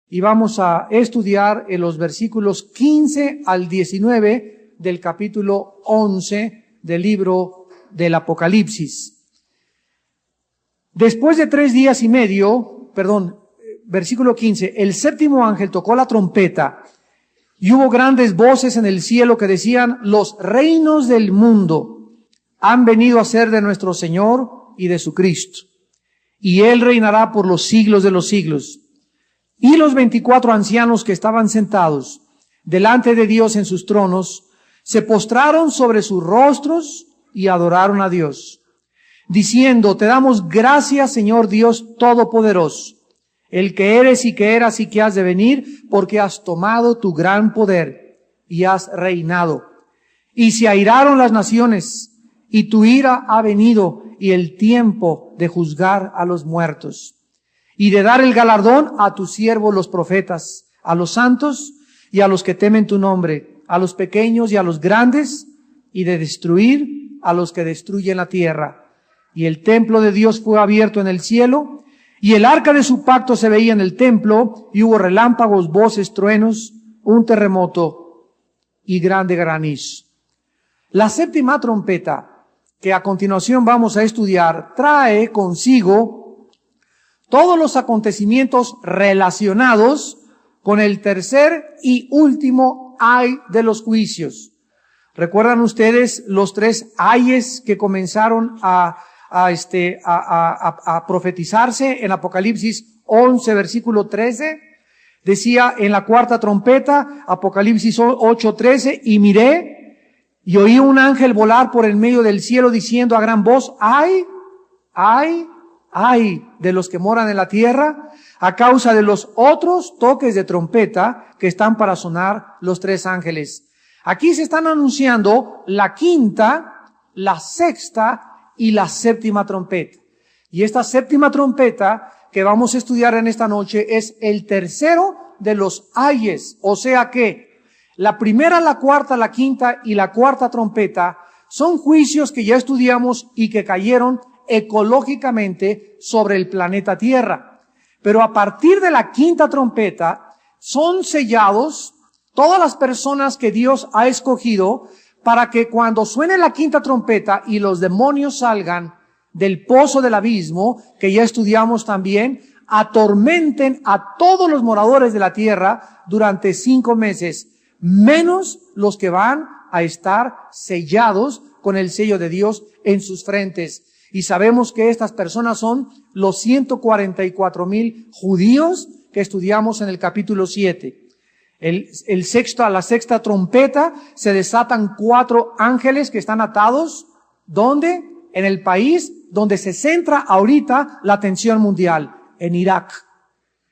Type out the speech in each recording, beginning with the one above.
y vamos a estudiar en los versículos 15 al 19 del capítulo 11 del libro del Apocalipsis. Después de 3 días y medio, versículo 15, el séptimo ángel tocó la trompeta y hubo grandes voces en el cielo que decían: los reinos del mundo han venido a ser de nuestro Señor y de su Cristo, y Él reinará por los siglos de los siglos. Y los 24 ancianos que estaban sentados delante de Dios en sus tronos se postraron sobre sus rostros y adoraron a Dios, diciendo: te damos gracias, Señor Dios Todopoderoso, el que eres y que eras y que has de venir, porque has tomado tu gran poder y has reinado. Y se airaron las naciones, y tu ira ha venido, y el tiempo de juzgar a los muertos, y de dar el galardón a tus siervos los profetas, a los santos y a los que temen tu nombre, a los pequeños y a los grandes, y de destruir a los que destruyen la tierra. Y el templo de Dios fue abierto en el cielo, y el arca de su pacto se veía en el templo, y hubo relámpagos, voces, truenos, un terremoto y grande granizo. La séptima trompeta, que a continuación vamos a estudiar, trae consigo todos los acontecimientos relacionados con el tercer y último ay de los juicios. ¿Recuerdan ustedes los 3 ayes que comenzaron a profetizarse en Apocalipsis 11, versículo 13? Decía en la cuarta trompeta, Apocalipsis 8:13, y miré y oí un ángel volar por el medio del cielo diciendo a gran voz: ay, ay, ay de los que moran en la tierra, a causa de los otros toques de trompeta que están para sonar los 3 ángeles. Aquí se están anunciando la quinta, la sexta y la séptima trompeta. Y esta séptima trompeta que vamos a estudiar en esta noche es el tercero de los ayes. O sea que la primera, la cuarta, la quinta y la cuarta trompeta son juicios que ya estudiamos y que cayeron ecológicamente sobre el planeta Tierra. Pero a partir de la quinta trompeta son sellados todas las personas que Dios ha escogido para que cuando suene la quinta trompeta y los demonios salgan del pozo del abismo, que ya estudiamos también, atormenten a todos los moradores de la tierra durante 5 meses, menos los que van a estar sellados con el sello de Dios en sus frentes. Y sabemos que estas personas son los 144,000 judíos que estudiamos en el capítulo 7. A la sexta trompeta se desatan 4 ángeles que están atados. ¿Dónde? En el país donde se centra ahorita la atención mundial, en Irak.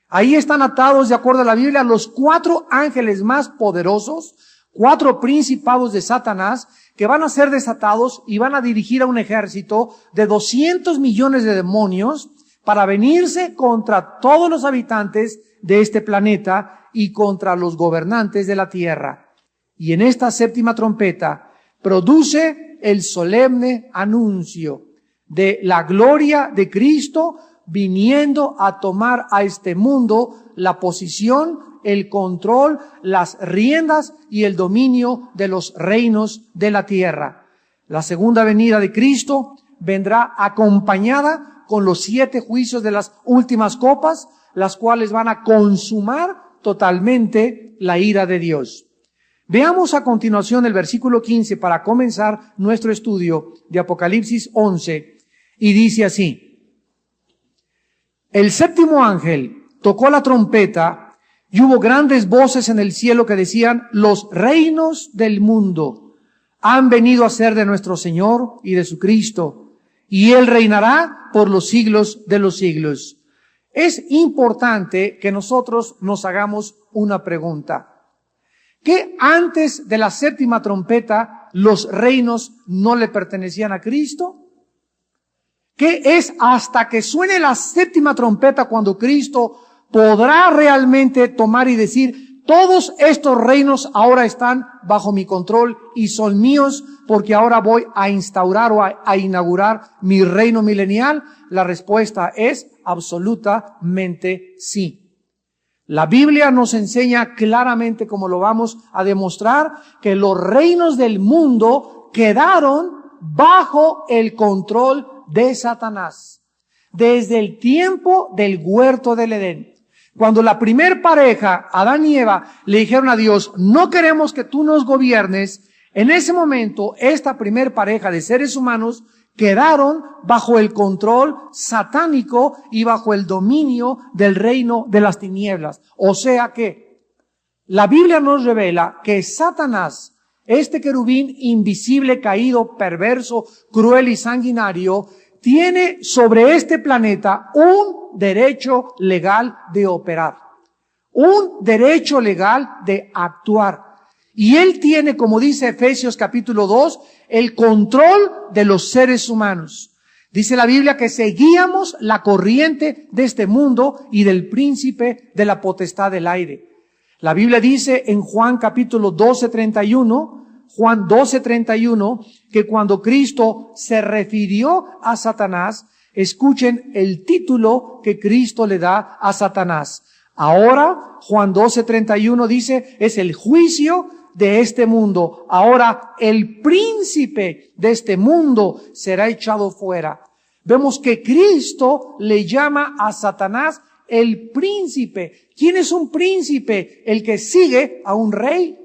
Ahí están atados, de acuerdo a la Biblia, los 4 ángeles más poderosos, 4 principados de Satanás, que van a ser desatados y van a dirigir a un ejército de 200 millones de demonios para venirse contra todos los habitantes de este planeta y contra los gobernantes de la tierra. Y en esta séptima trompeta produce el solemne anuncio de la gloria de Cristo viniendo a tomar a este mundo la posición, el control, las riendas y el dominio de los reinos de la tierra. La segunda venida de Cristo vendrá acompañada con los 7 juicios de las últimas copas, las cuales van a consumar totalmente la ira de Dios. Veamos a continuación el versículo 15 para comenzar nuestro estudio de Apocalipsis 11, y dice así: el séptimo ángel tocó la trompeta y hubo grandes voces en el cielo que decían: los reinos del mundo han venido a ser de nuestro Señor y de su Cristo, y Él reinará por los siglos de los siglos. Es importante que nosotros nos hagamos una pregunta. ¿Qué antes de la séptima trompeta los reinos no le pertenecían a Cristo? ¿Qué es hasta que suene la séptima trompeta cuando Cristo podrá realmente tomar y decir: todos estos reinos ahora están bajo mi control y son míos porque ahora voy a instaurar o a inaugurar mi reino milenial? La respuesta es absolutamente sí. La Biblia nos enseña claramente, como lo vamos a demostrar, que los reinos del mundo quedaron bajo el control de Satanás. Desde el tiempo del huerto del Edén. Cuando la primer pareja, Adán y Eva, le dijeron a Dios, no queremos que tú nos gobiernes, en ese momento, esta primer pareja de seres humanos quedaron bajo el control satánico y bajo el dominio del reino de las tinieblas. O sea que la Biblia nos revela que Satanás, este querubín invisible, caído, perverso, cruel y sanguinario, tiene sobre este planeta un derecho legal de operar, un derecho legal de actuar. Y él tiene, como dice Efesios capítulo 2, el control de los seres humanos. Dice la Biblia que seguíamos la corriente de este mundo y del príncipe de la potestad del aire. La Biblia dice en Juan capítulo 12:31, Juan 12:31, que cuando Cristo se refirió a Satanás, escuchen el título que Cristo le da a Satanás. Ahora, Juan 12:31 dice, es el juicio de este mundo. Ahora, el príncipe de este mundo será echado fuera. Vemos que Cristo le llama a Satanás el príncipe. ¿Quién es un príncipe? El que sigue a un rey.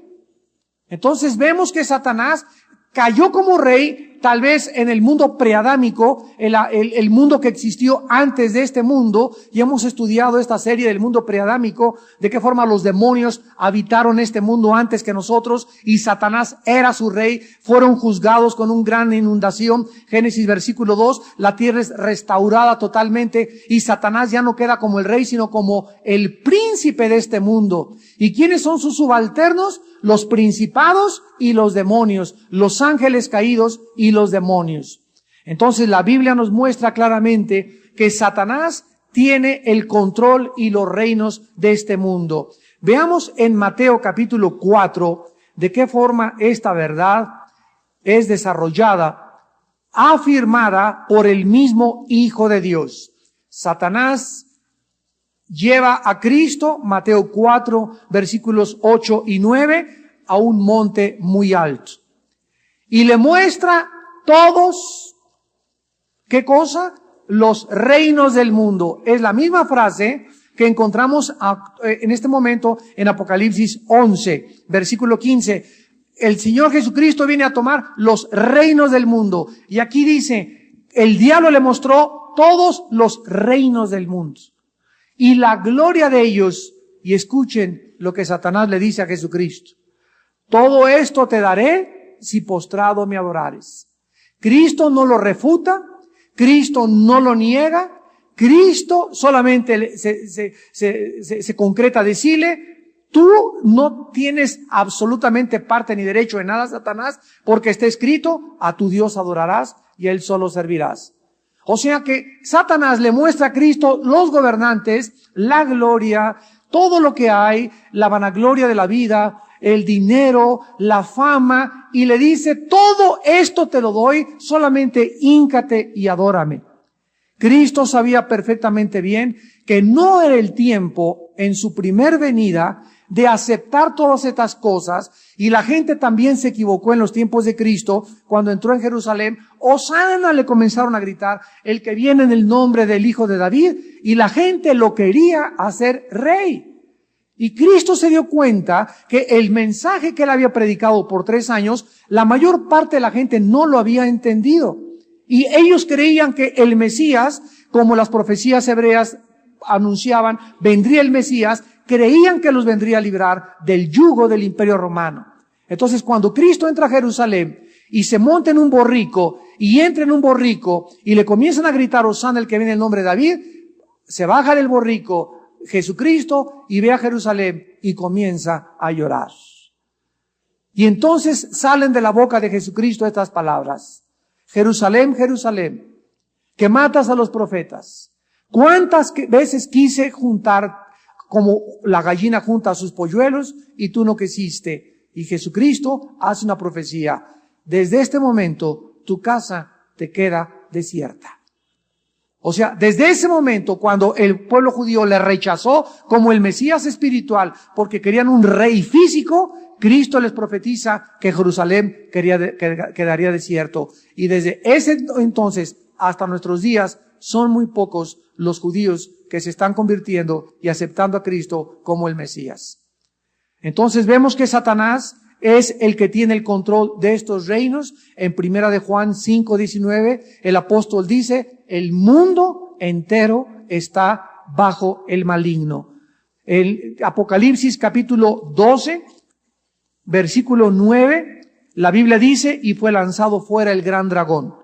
Entonces vemos que Satanás cayó como rey, tal vez en el mundo preadámico, el mundo que existió antes de este mundo, y hemos estudiado esta serie del mundo preadámico, de qué forma los demonios habitaron este mundo antes que nosotros, y Satanás era su rey, fueron juzgados con una gran inundación, Génesis versículo 2, la tierra es restaurada totalmente, y Satanás ya no queda como el rey, sino como el príncipe de este mundo. ¿Y quiénes son sus subalternos? Los principados y los demonios, los ángeles caídos y los demonios. Entonces la Biblia nos muestra claramente que Satanás tiene el control y los reinos de este mundo. Veamos en Mateo capítulo 4 de qué forma esta verdad es desarrollada, afirmada por el mismo Hijo de Dios. Satanás lleva a Cristo, Mateo 4, versículos 8 y 9, a un monte muy alto. Y le muestra todos, ¿qué cosa? Los reinos del mundo. Es la misma frase que encontramos en este momento en Apocalipsis 11, versículo 15. El Señor Jesucristo viene a tomar los reinos del mundo. Y aquí dice, el diablo le mostró todos los reinos del mundo. Y la gloria de ellos, y escuchen lo que Satanás le dice a Jesucristo. Todo esto te daré si postrado me adorares. Cristo no lo refuta, Cristo no lo niega, Cristo solamente se concreta decirle, tú no tienes absolutamente parte ni derecho en nada, Satanás, porque está escrito, a tu Dios adorarás y a Él solo servirás. O sea que Satanás le muestra a Cristo los gobernantes, la gloria, todo lo que hay, la vanagloria de la vida, el dinero, la fama, y le dice, todo esto te lo doy, solamente híncate y adórame. Cristo sabía perfectamente bien que no era el tiempo en su primer venida de aceptar todas estas cosas, y la gente también se equivocó en los tiempos de Cristo. Cuando entró en Jerusalén, Hosana, le comenzaron a gritar, el que viene en el nombre del Hijo de David, y la gente lo quería hacer rey. Y Cristo se dio cuenta que el mensaje que él había predicado por 3 años, la mayor parte de la gente no lo había entendido. Y ellos creían que el Mesías, como las profecías hebreas anunciaban, vendría el Mesías, creían que los vendría a librar del yugo del Imperio Romano. Entonces, cuando Cristo entra a Jerusalén y se monta en un borrico y entra en un borrico y le comienzan a gritar Hosana el que viene en el nombre de David, se baja del borrico Jesucristo y ve a Jerusalén y comienza a llorar. Y entonces salen de la boca de Jesucristo estas palabras: Jerusalén, Jerusalén, que matas a los profetas. ¿Cuántas veces quise juntar como la gallina junta a sus polluelos y tú no quisiste? Y Jesucristo hace una profecía: desde este momento tu casa te queda desierta. O sea, desde ese momento, cuando el pueblo judío le rechazó como el Mesías espiritual, porque querían un rey físico, Cristo les profetiza que Jerusalén quedaría desierto. Y desde ese entonces hasta nuestros días, son muy pocos los judíos que se están convirtiendo y aceptando a Cristo como el Mesías. Entonces vemos que Satanás es el que tiene el control de estos reinos. En 1 de Juan 5:19, el apóstol dice, el mundo entero está bajo el maligno. El Apocalipsis capítulo 12, versículo 9, la Biblia dice, y fue lanzado fuera el gran dragón,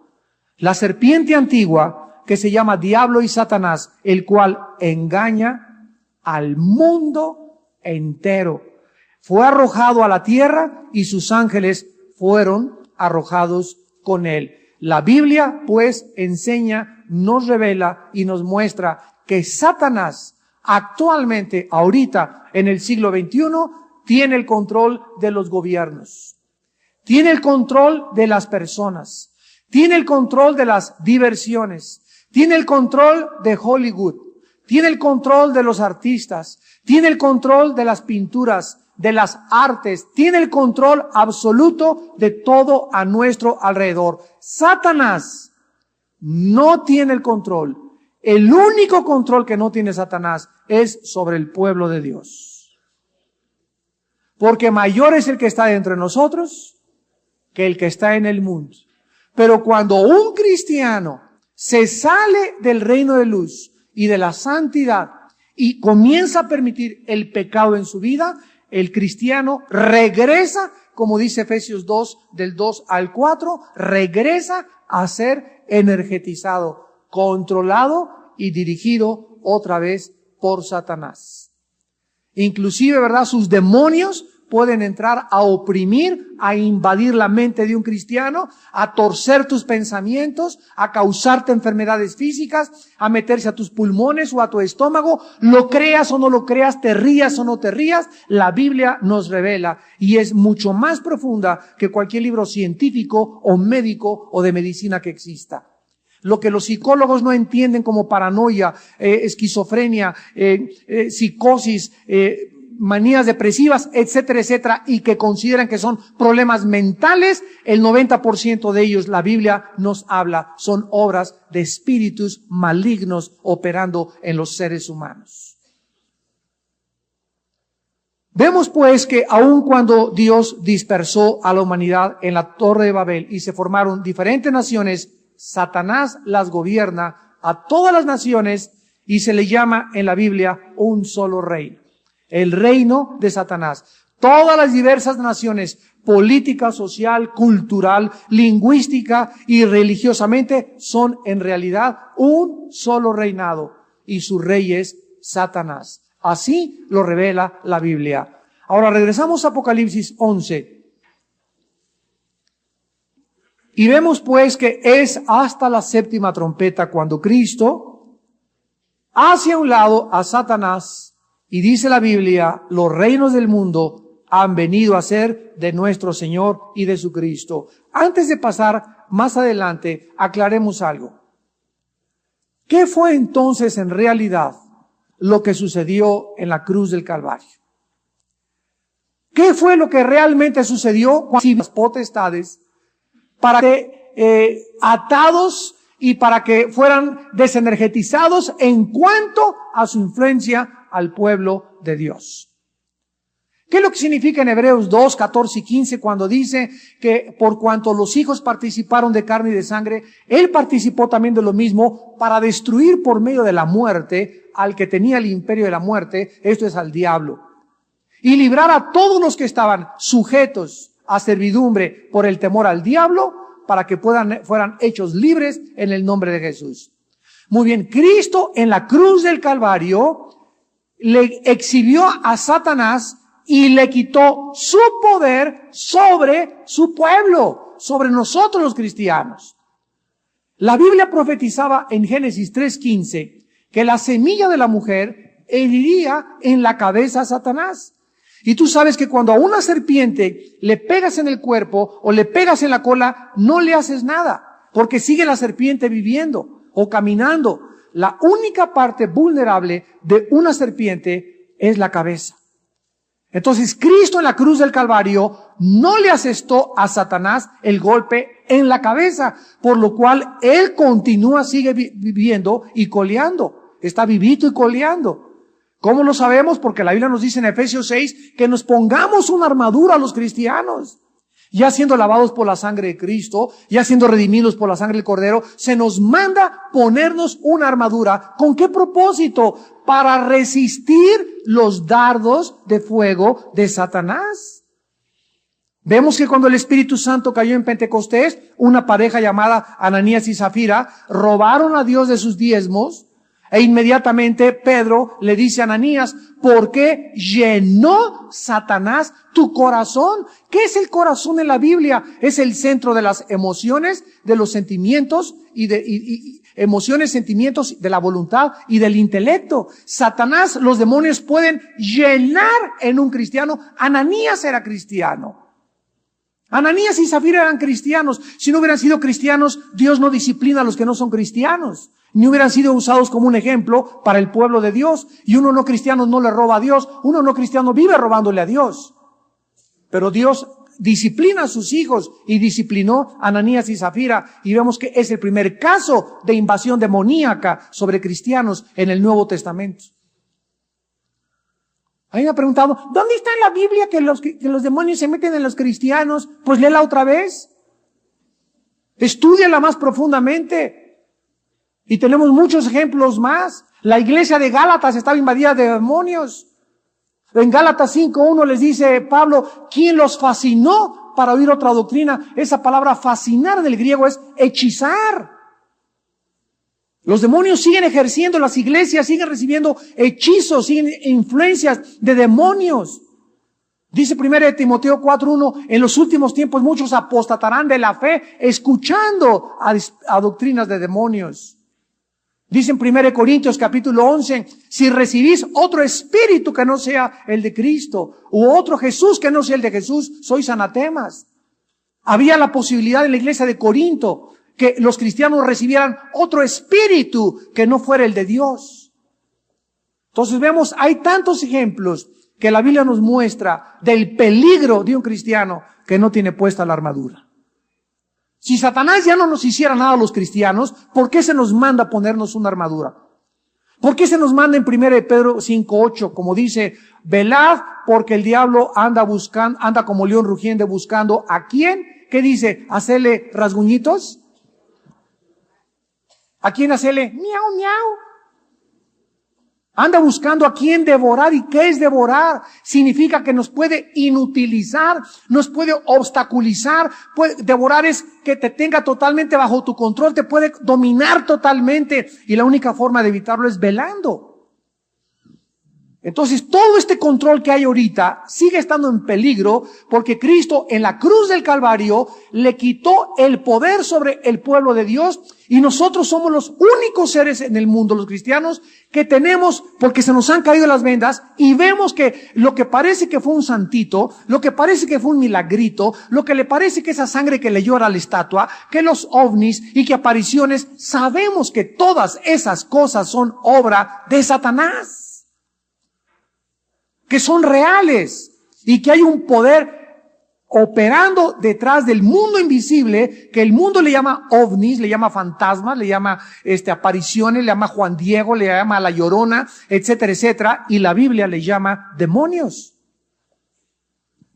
la serpiente antigua, que se llama Diablo y Satanás, el cual engaña al mundo entero. Fue arrojado a la tierra y sus ángeles fueron arrojados con él. La Biblia, pues, enseña, nos revela y nos muestra que Satanás actualmente, ahorita, en el siglo XXI, tiene el control de los gobiernos. Tiene el control de las personas. Tiene el control de las diversiones. Tiene el control de Hollywood. Tiene el control de los artistas. Tiene el control de las pinturas, de las artes. Tiene el control absoluto de todo a nuestro alrededor. Satanás no tiene el control. El único control que no tiene Satanás es sobre el pueblo de Dios. Porque mayor es el que está entre nosotros que el que está en el mundo. Pero cuando un cristiano se sale del reino de luz y de la santidad y comienza a permitir el pecado en su vida, el cristiano regresa, como dice Efesios 2, del 2 al 4, regresa a ser energetizado, controlado y dirigido otra vez por Satanás. Inclusive, ¿verdad? Sus demonios pueden entrar a oprimir, a invadir la mente de un cristiano, a torcer tus pensamientos, a causarte enfermedades físicas, a meterse a tus pulmones o a tu estómago. Lo creas o no lo creas, te rías o no te rías, la Biblia nos revela y es mucho más profunda que cualquier libro científico o médico o de medicina que exista. Lo que los psicólogos no entienden como paranoia, esquizofrenia, psicosis, manías depresivas, etcétera, etcétera, y que consideran que son problemas mentales, el 90% de ellos, la Biblia nos habla, son obras de espíritus malignos operando en los seres humanos. Vemos pues que aun cuando Dios dispersó a la humanidad en la Torre de Babel y se formaron diferentes naciones, Satanás las gobierna a todas las naciones y se le llama en la Biblia un solo reino. El reino de Satanás. Todas las diversas naciones, política, social, cultural, lingüística y religiosamente, son en realidad un solo reinado y su rey es Satanás. Así lo revela la Biblia. Ahora regresamos a Apocalipsis 11. Y vemos pues que es hasta la séptima trompeta cuando Cristo hace a un lado a Satanás. Y dice la Biblia, los reinos del mundo han venido a ser de nuestro Señor y de su Cristo. Antes de pasar más adelante, aclaremos algo. ¿Qué fue entonces en realidad lo que sucedió en la cruz del Calvario? ¿Qué fue lo que realmente sucedió cuando las potestades para que atados y para que fueran desenergetizados en cuanto a su influencia al pueblo de Dios? ¿Qué es lo que significa en Hebreos 2, 14 y 15 cuando dice que por cuanto los hijos participaron de carne y de sangre, Él participó también de lo mismo para destruir por medio de la muerte al que tenía el imperio de la muerte, esto es al diablo, y librar a todos los que estaban sujetos a servidumbre por el temor al diablo para que fueran hechos libres en el nombre de Jesús? Muy bien, Cristo en la cruz del Calvario le exhibió a Satanás y le quitó su poder sobre su pueblo, sobre nosotros los cristianos. La Biblia profetizaba en Génesis 3:15 que la semilla de la mujer heriría en la cabeza a Satanás. Y tú sabes que cuando a una serpiente le pegas en el cuerpo o le pegas en la cola, no le haces nada, porque sigue la serpiente viviendo. o caminando. La única parte vulnerable de una serpiente es la cabeza. Entonces, Cristo en la cruz del Calvario no le asestó a Satanás el golpe en la cabeza, por lo cual él continúa, sigue viviendo y coleando. Está vivito y coleando. ¿Cómo lo sabemos? Porque la Biblia nos dice en Efesios 6 que nos pongamos una armadura a los cristianos. Ya siendo lavados por la sangre de Cristo, ya siendo redimidos por la sangre del Cordero, se nos manda ponernos una armadura. ¿Con qué propósito? Para resistir los dardos de fuego de Satanás. Vemos que cuando el Espíritu Santo cayó en Pentecostés, una pareja llamada Ananías y Zafira robaron a Dios de sus diezmos. E inmediatamente Pedro le dice a Ananías, ¿por qué llenó Satanás tu corazón? ¿Qué es el corazón en la Biblia? Es el centro de las emociones, de los sentimientos emociones, sentimientos de la voluntad y del intelecto. Satanás, los demonios pueden llenar en un cristiano. Ananías era cristiano. Ananías y Zafira eran cristianos. Si no hubieran sido cristianos, Dios no disciplina a los que no son cristianos. Ni hubieran sido usados como un ejemplo para el pueblo de Dios. Y uno no cristiano no le roba a Dios. Uno no cristiano vive robándole a Dios. Pero Dios disciplina a sus hijos y disciplinó a Ananías y Zafira. Y vemos que es el primer caso de invasión demoníaca sobre cristianos en el Nuevo Testamento. A mí me ha preguntado, ¿dónde está en la Biblia que los demonios se meten en los cristianos? Pues léela otra vez. Estúdiala más profundamente. Y tenemos muchos ejemplos más. La iglesia de Gálatas estaba invadida de demonios. En Gálatas 5:1 les dice Pablo, ¿quién los fascinó para oír otra doctrina? Esa palabra fascinar del griego es hechizar. Los demonios siguen ejerciendo, las iglesias siguen recibiendo hechizos, siguen influencias de demonios. Dice 1 Timoteo 4:1, en los últimos tiempos muchos apostatarán de la fe escuchando a doctrinas de demonios. Dice en 1 Corintios capítulo 11, si recibís otro espíritu que no sea el de Cristo, u otro Jesús que no sea el de Jesús, sois anatemas. Había la posibilidad en la iglesia de Corinto que los cristianos recibieran otro espíritu que no fuera el de Dios. Entonces vemos, hay tantos ejemplos que la Biblia nos muestra del peligro de un cristiano que no tiene puesta la armadura. Si Satanás ya no nos hiciera nada a los cristianos, ¿por qué se nos manda ponernos una armadura? ¿Por qué se nos manda en 1 Pedro 5:8, como dice, velad porque el diablo anda como león rugiente buscando a quién? ¿Qué dice? ¿Hacerle rasguñitos? ¿A quién hacerle? Miau, miau. Anda buscando a quién devorar. ¿Y qué es devorar? Significa que nos puede inutilizar, nos puede obstaculizar. Devorar es que te tenga totalmente bajo tu control, te puede dominar totalmente. Y la única forma de evitarlo es velando. Entonces, todo este control que hay ahorita sigue estando en peligro porque Cristo en la cruz del Calvario le quitó el poder sobre el pueblo de Dios y nosotros somos los únicos seres en el mundo, los cristianos, que tenemos, porque se nos han caído las vendas y vemos que lo que parece que fue un santito, lo que parece que fue un milagrito, lo que le parece que esa sangre que le llora a la estatua, que los ovnis y que apariciones, sabemos que todas esas cosas son obra de Satanás. Que son reales y que hay un poder operando detrás del mundo invisible que el mundo le llama ovnis, le llama fantasmas, le llama apariciones, le llama Juan Diego, le llama La Llorona, etcétera, etcétera, y la Biblia le llama demonios.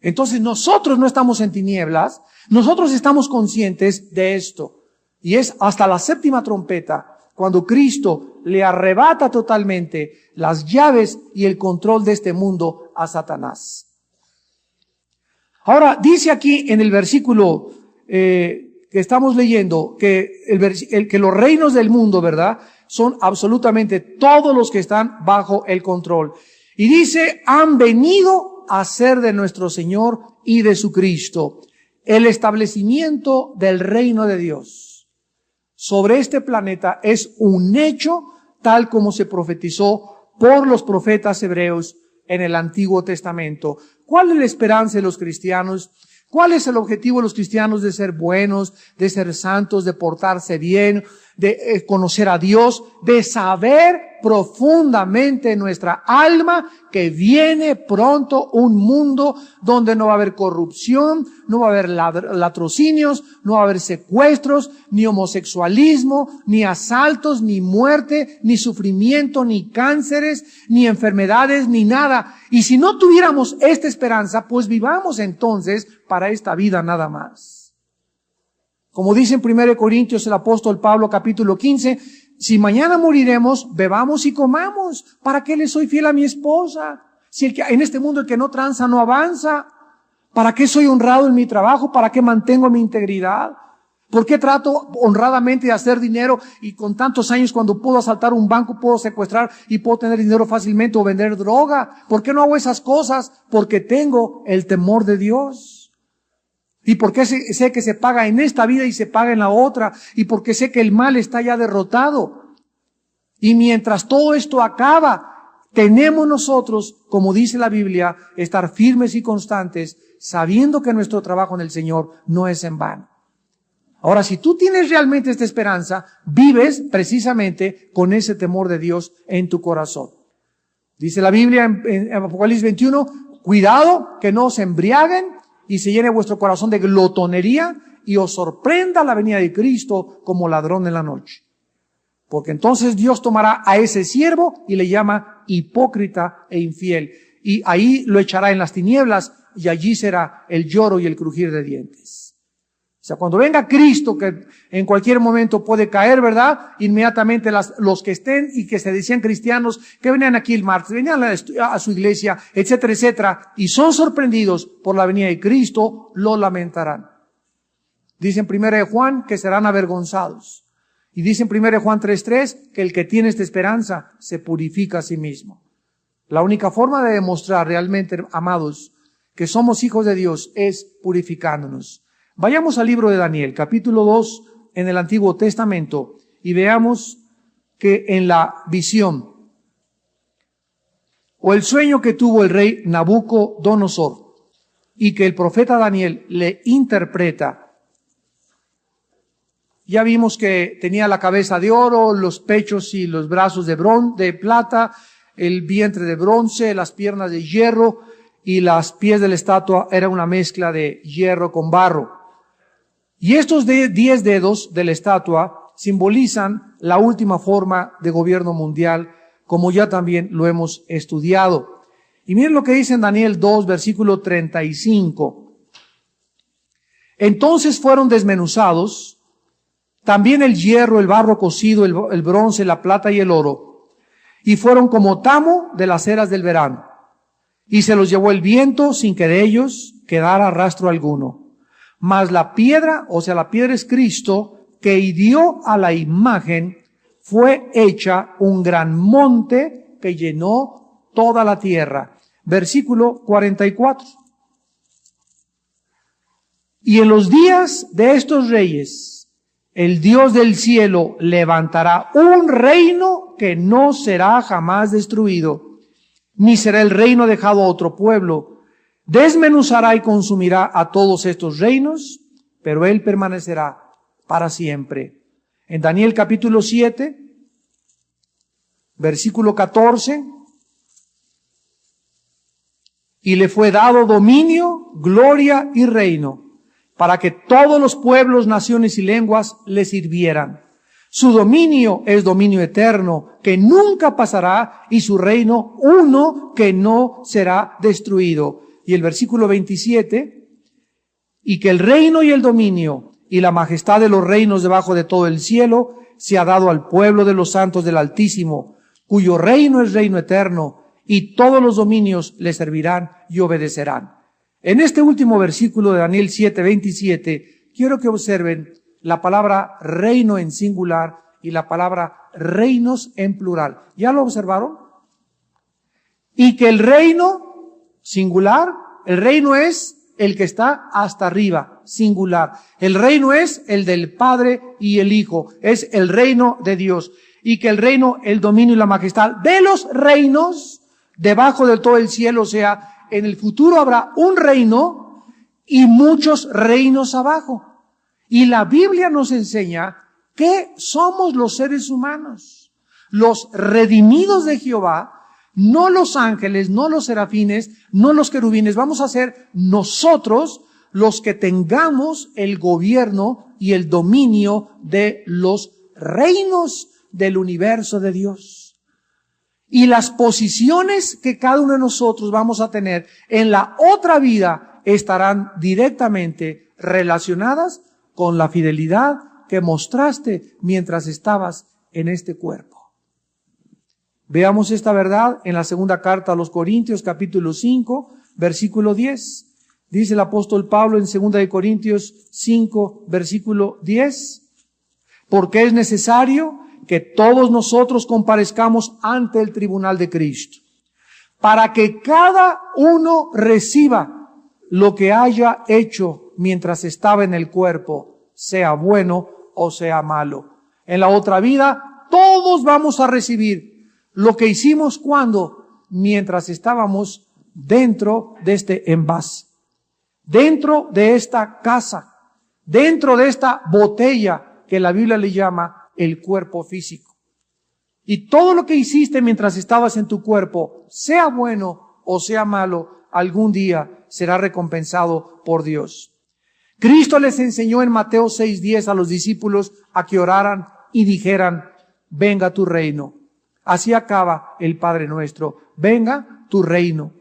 Entonces nosotros no estamos en tinieblas, nosotros estamos conscientes de esto y es hasta la séptima trompeta cuando Cristo le arrebata totalmente las llaves y el control de este mundo a Satanás. Ahora, dice aquí en el versículo que estamos leyendo que, que los reinos del mundo, ¿verdad?, son absolutamente todos los que están bajo el control. Y dice, han venido a ser de nuestro Señor y de su Cristo el establecimiento del reino de Dios sobre este planeta es un hecho tal como se profetizó por los profetas hebreos en el Antiguo Testamento. ¿Cuál es la esperanza de los cristianos? ¿Cuál es el objetivo de los cristianos? De ser buenos, de ser santos, de portarse bien, de conocer a Dios, de saber profundamente en nuestra alma que viene pronto un mundo donde no va a haber corrupción, no va a haber latrocinios, no va a haber secuestros, ni homosexualismo, ni asaltos, ni muerte, ni sufrimiento, ni cánceres, ni enfermedades, ni nada. Y si no tuviéramos esta esperanza, pues vivamos entonces para esta vida nada más. Como dice en 1 Corintios el apóstol Pablo, capítulo 15, si mañana moriremos, bebamos y comamos. ¿Para qué le soy fiel a mi esposa? Si en este mundo el que no tranza no avanza. ¿Para qué soy honrado en mi trabajo? ¿Para qué mantengo mi integridad? ¿Por qué trato honradamente de hacer dinero y con tantos años cuando puedo asaltar un banco, puedo secuestrar y puedo tener dinero fácilmente o vender droga? ¿Por qué no hago esas cosas? Porque tengo el temor de Dios. Y porque sé que se paga en esta vida y se paga en la otra. Y porque sé que el mal está ya derrotado. Y mientras todo esto acaba, tenemos nosotros, como dice la Biblia, estar firmes y constantes, sabiendo que nuestro trabajo en el Señor no es en vano. Ahora, si tú tienes realmente esta esperanza, vives precisamente con ese temor de Dios en tu corazón. Dice la Biblia en Apocalipsis 21, cuidado que no os embriaguen y se llene vuestro corazón de glotonería y os sorprenda la venida de Cristo como ladrón en la noche. Porque entonces Dios tomará a ese siervo y le llama hipócrita e infiel. Y ahí lo echará en las tinieblas y allí será el lloro y el crujir de dientes. O sea, cuando venga Cristo, que en cualquier momento puede caer, ¿verdad? Inmediatamente los que estén y que se decían cristianos, que venían aquí el martes, venían a su iglesia, etcétera, etcétera, y son sorprendidos por la venida de Cristo, lo lamentarán. Dice en 1 Juan que serán avergonzados. Y dice en 1 Juan 3:3 que el que tiene esta esperanza se purifica a sí mismo. La única forma de demostrar realmente, amados, que somos hijos de Dios es purificándonos. Vayamos al libro de Daniel, capítulo 2, en el Antiguo Testamento, y veamos que en la visión, o el sueño que tuvo el rey Nabucodonosor, y que el profeta Daniel le interpreta, ya vimos que tenía la cabeza de oro, los pechos y los brazos de plata, el vientre de bronce, las piernas de hierro, y las pies de la estatua era una mezcla de hierro con barro. Y estos 10 dedos de la estatua simbolizan la última forma de gobierno mundial, como ya también lo hemos estudiado. Y miren lo que dice en Daniel 2, versículo 35. Entonces fueron desmenuzados también el hierro, el barro cocido, el bronce, la plata y el oro, y fueron como tamo de las eras del verano. Y se los llevó el viento sin que de ellos quedara rastro alguno. Mas la piedra, o sea, la piedra es Cristo, que hirió a la imagen, fue hecha un gran monte que llenó toda la tierra. Versículo 44. Y en los días de estos reyes, el Dios del cielo levantará un reino que no será jamás destruido, ni será el reino dejado a otro pueblo. Desmenuzará y consumirá a todos estos reinos, pero él permanecerá para siempre. En Daniel capítulo 7, versículo 14, y le fue dado dominio, gloria y reino, para que todos los pueblos, naciones y lenguas le sirvieran. Su dominio es dominio eterno, que nunca pasará, y su reino uno que no será destruido. Y el versículo 27, y que el reino y el dominio y la majestad de los reinos debajo de todo el cielo se ha dado al pueblo de los santos del Altísimo, cuyo reino es reino eterno, y todos los dominios le servirán y obedecerán. En este último versículo de Daniel 7:27, quiero que observen la palabra reino en singular y la palabra reinos en plural. ¿Ya lo observaron? Y que el reino singular, el reino es el que está hasta arriba, singular. El reino es el del Padre y el Hijo, es el reino de Dios. Y que el reino, el dominio y la majestad de los reinos debajo de todo el cielo, o sea, en el futuro habrá un reino y muchos reinos abajo. Y la Biblia nos enseña que somos los seres humanos, los redimidos de Jehová, no los ángeles, no los serafines, no los querubines. Vamos a ser nosotros los que tengamos el gobierno y el dominio de los reinos del universo de Dios. Y las posiciones que cada uno de nosotros vamos a tener en la otra vida estarán directamente relacionadas con la fidelidad que mostraste mientras estabas en este cuerpo. Veamos esta verdad en la segunda carta a los Corintios, capítulo 5, versículo 10. Dice el apóstol Pablo en 2 Corintios 5, versículo 10. Porque es necesario que todos nosotros comparezcamos ante el tribunal de Cristo, para que cada uno reciba lo que haya hecho mientras estaba en el cuerpo, sea bueno o sea malo. En la otra vida, todos vamos a recibir lo que hicimos cuando, mientras estábamos dentro de este envase, dentro de esta casa, dentro de esta botella que la Biblia le llama el cuerpo físico. Y todo lo que hiciste mientras estabas en tu cuerpo, sea bueno o sea malo, algún día será recompensado por Dios. Cristo les enseñó en Mateo 6:10 a los discípulos a que oraran y dijeran, venga tu reino. Así acaba el Padre Nuestro, venga tu reino.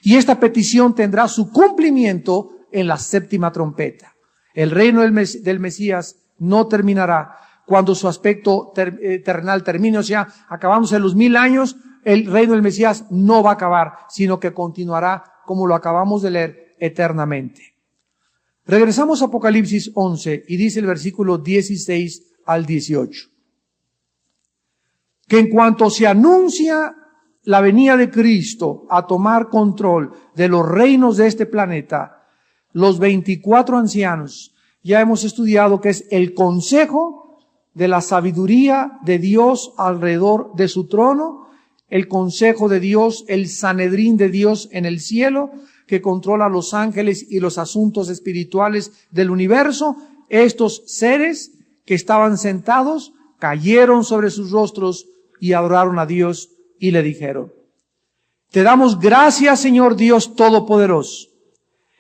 Y esta petición tendrá su cumplimiento en la séptima trompeta. El reino del Mesías no terminará cuando su aspecto terrenal termine, o sea, acabándose los 1000 años, el reino del Mesías no va a acabar, sino que continuará, como lo acabamos de leer, eternamente. Regresamos a Apocalipsis 11 y dice el versículo 16 al 18. Que en cuanto se anuncia la venida de Cristo a tomar control de los reinos de este planeta, los 24 ancianos, ya hemos estudiado que es el consejo de la sabiduría de Dios alrededor de su trono, el consejo de Dios, el Sanedrín de Dios en el cielo, que controla a los ángeles y los asuntos espirituales del universo. Estos seres que estaban sentados cayeron sobre sus rostros y adoraron a Dios y le dijeron, te damos gracias, Señor Dios Todopoderoso,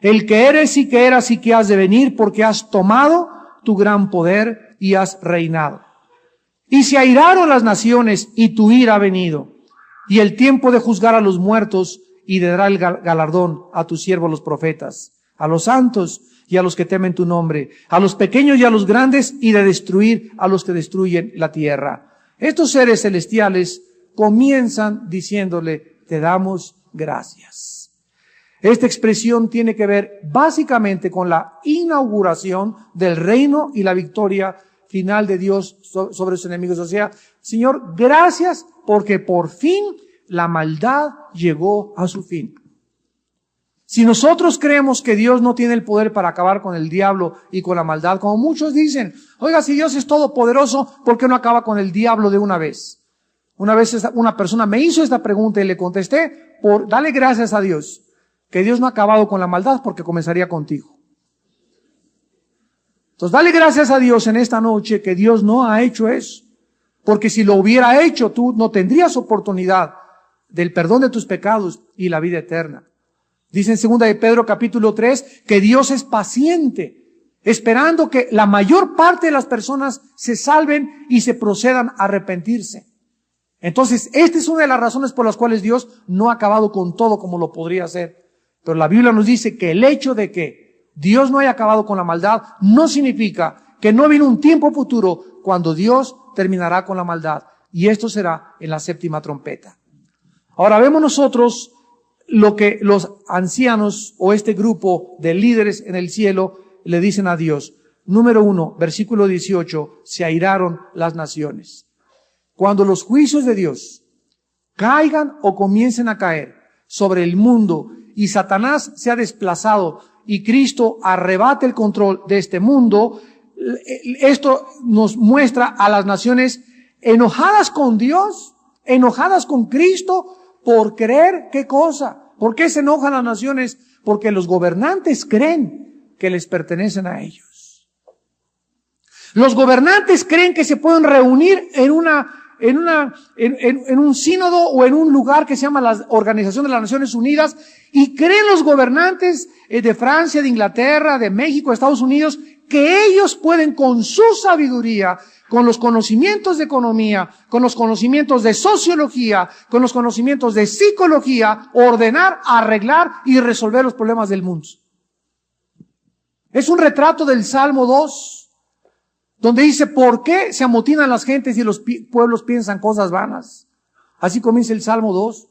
el que eres y que eras y que has de venir, porque has tomado tu gran poder y has reinado. Y se airaron las naciones y tu ira ha venido, y el tiempo de juzgar a los muertos y de dar el galardón a tus siervos los profetas, a los santos y a los que temen tu nombre, a los pequeños y a los grandes, y de destruir a los que destruyen la tierra. Estos seres celestiales comienzan diciéndole, te damos gracias. Esta expresión tiene que ver básicamente con la inauguración del reino y la victoria final de Dios sobre sus enemigos. O sea, Señor, gracias porque por fin la maldad llegó a su fin. Si nosotros creemos que Dios no tiene el poder para acabar con el diablo y con la maldad, como muchos dicen, oiga, si Dios es todopoderoso, ¿por qué no acaba con el diablo de una vez? Una vez una persona me hizo esta pregunta y le contesté, dale gracias a Dios, que Dios no ha acabado con la maldad porque comenzaría contigo. Entonces dale gracias a Dios en esta noche que Dios no ha hecho eso, porque si lo hubiera hecho tú no tendrías oportunidad del perdón de tus pecados y la vida eterna. Dice en 2 de Pedro capítulo 3 que Dios es paciente, esperando que la mayor parte de las personas se salven y se procedan a arrepentirse. Entonces, esta es una de las razones por las cuales Dios no ha acabado con todo como lo podría hacer. Pero la Biblia nos dice que el hecho de que Dios no haya acabado con la maldad no significa que no viene un tiempo futuro cuando Dios terminará con la maldad. Y esto será en la séptima trompeta. Ahora vemos nosotros lo que los ancianos o este grupo de líderes en el cielo le dicen a Dios. Número 1, versículo 18, se airaron las naciones. Cuando los juicios de Dios caigan o comiencen a caer sobre el mundo y Satanás se ha desplazado y Cristo arrebate el control de este mundo, esto nos muestra a las naciones enojadas con Dios, enojadas con Cristo, por creer, ¿qué cosa? ¿Por qué se enojan las naciones? porque los gobernantes creen que les pertenecen a ellos. Los gobernantes creen que se pueden reunir en un sínodo o en un lugar que se llama la Organización de las Naciones Unidas, y creen los gobernantes de Francia, de Inglaterra, de México, de Estados Unidos, que ellos pueden con su sabiduría, con los conocimientos de economía, con los conocimientos de sociología, con los conocimientos de psicología, ordenar, arreglar y resolver los problemas del mundo. Es un retrato del Salmo 2, donde dice, ¿por qué se amotinan las gentes y los pueblos piensan cosas vanas? Así comienza el Salmo 2.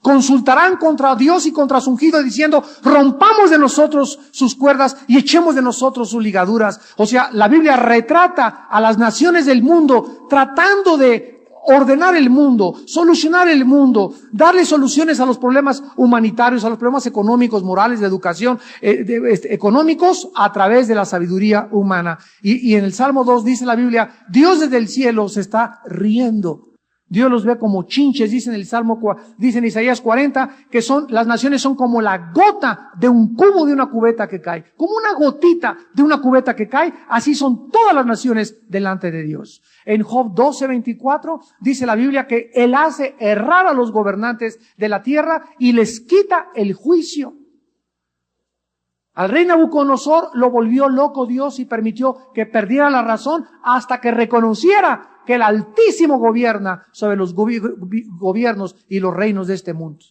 Consultarán contra Dios y contra su ungido, diciendo, rompamos de nosotros sus cuerdas y echemos de nosotros sus ligaduras. O sea, la Biblia retrata a las naciones del mundo tratando de ordenar el mundo, solucionar el mundo, darle soluciones a los problemas humanitarios, a los problemas económicos, morales, de educación, económicos, a través de la sabiduría humana. Y en el Salmo 2 dice la Biblia, Dios desde el cielo se está riendo. Dios los ve como chinches, dice en Isaías 40, que las naciones son como la gota de un cubo de una cubeta que cae. Como una gotita de una cubeta que cae, así son todas las naciones delante de Dios. En Job 12:24 dice la Biblia que Él hace errar a los gobernantes de la tierra y les quita el juicio. Al rey Nabucodonosor lo volvió loco Dios y permitió que perdiera la razón hasta que reconociera que el Altísimo gobierna sobre los gobiernos y los reinos de este mundo.